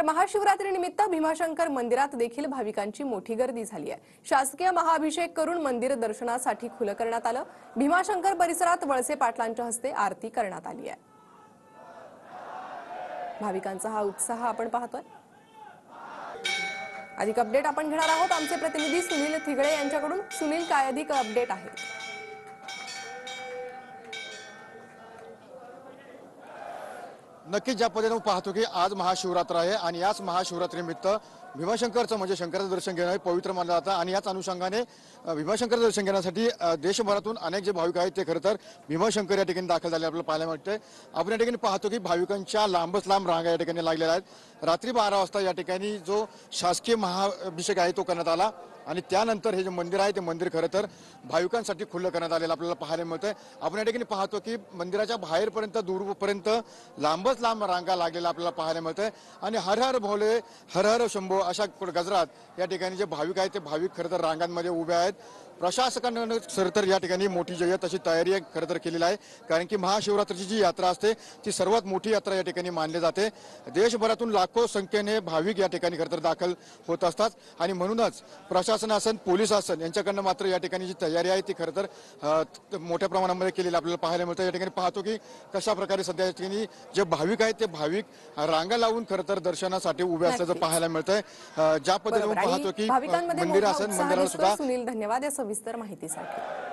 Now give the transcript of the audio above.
तर महाशिवरात्रीनिमित्त भीमाशंकर मंदिरात देखील भाविकांची मोठी गर्दी झाली आहे। शासकीय महाअभिषेक करून मंदिर दर्शनासाठी खुलं करण्यात आलं। भीमाशंकर परिसरात वळसे पाटलांच्या हस्ते आरती करण्यात आली आहे। भाविकांचा हा उत्साह आपण पाहतोय। अधिक अपडेट आपण घेणार आहोत आमचे प्रतिनिधी सुनील थिगळे यांच्याकडून। सुनील, काय अधिक अपडेट आहे? नक्कीच ज्या पद्धतीने पाहतो की आज महाशिवरात्र आहे आणि याच महाशिवरात्रीनिमित्त भीमाशंकरचं म्हणजे शंकराचं दर्शन घेणं पवित्र मानलं जातं आणि याच अनुषंगाने भीमाशंकरचं दर्शन घेण्यासाठी देशभरातून अनेक जे भाविक आहेत ते खरं तर भीमाशंकर या ठिकाणी दाखल झाले आपल्याला पाहायला मिळते। आपण या ठिकाणी पाहतो की भाविकांच्या लांबच लांब रांगा या ठिकाणी लागलेल्या आहेत। रात्री 12 वाजता या ठिकाणी जो शासकीय महाअभिषेक आहे तो करण्यात आला आणि त्यानंतर हे जे मंदिर आहे ते मंदिर खरं तर भाविकांसाठी खुलं करण्यात आलेलं आपल्याला पाहायला मिळतंय। आपण या ठिकाणी पाहतो की मंदिराच्या बाहेरपर्यंत दूरपर्यंत लांबच लांब रांगा लागलेल्या आपल्याला पाहायला मिळतंय आणि हर हर भोले हर हर शंभो अशा गजरात या ठिकाणी जे भाविक आहेत ते भाविक खरं तर रांगांमध्ये उभे आहेत। प्रशासकानं खरं तर या ठिकाणी मोठी जय्यत अशी तयारी खरं तर केलेली आहे, कारण की महाशिवरात्रीची जी यात्रा असते ती सर्वात मोठी यात्रा या ठिकाणी मानली जाते। देशभरातून लाखो संख्येने भाविक या ठिकाणी खरं तर दाखल होत असतात आणि म्हणूनच प्रशासन असन पोलीस असन यांच्याकडनं मात्र या ठिकाणी जी तयारी आहे ती खरं तर मोठ्या प्रमाणामध्ये केलेली आपल्याला पाहायला मिळतं। या ठिकाणी पाहतो की कशा प्रकारे सध्या या ठिकाणी जे भाविक आहेत ते भाविक रांगा लावून खरं तर दर्शनासाठी उभे असल्याचं पाहायला मिळतंय। ज्या पद्धतीने पाहतो की मंदिर असेल मंदिराला सुद्धा सुनील, धन्यवाद या सविस्तर माहितीसाठी।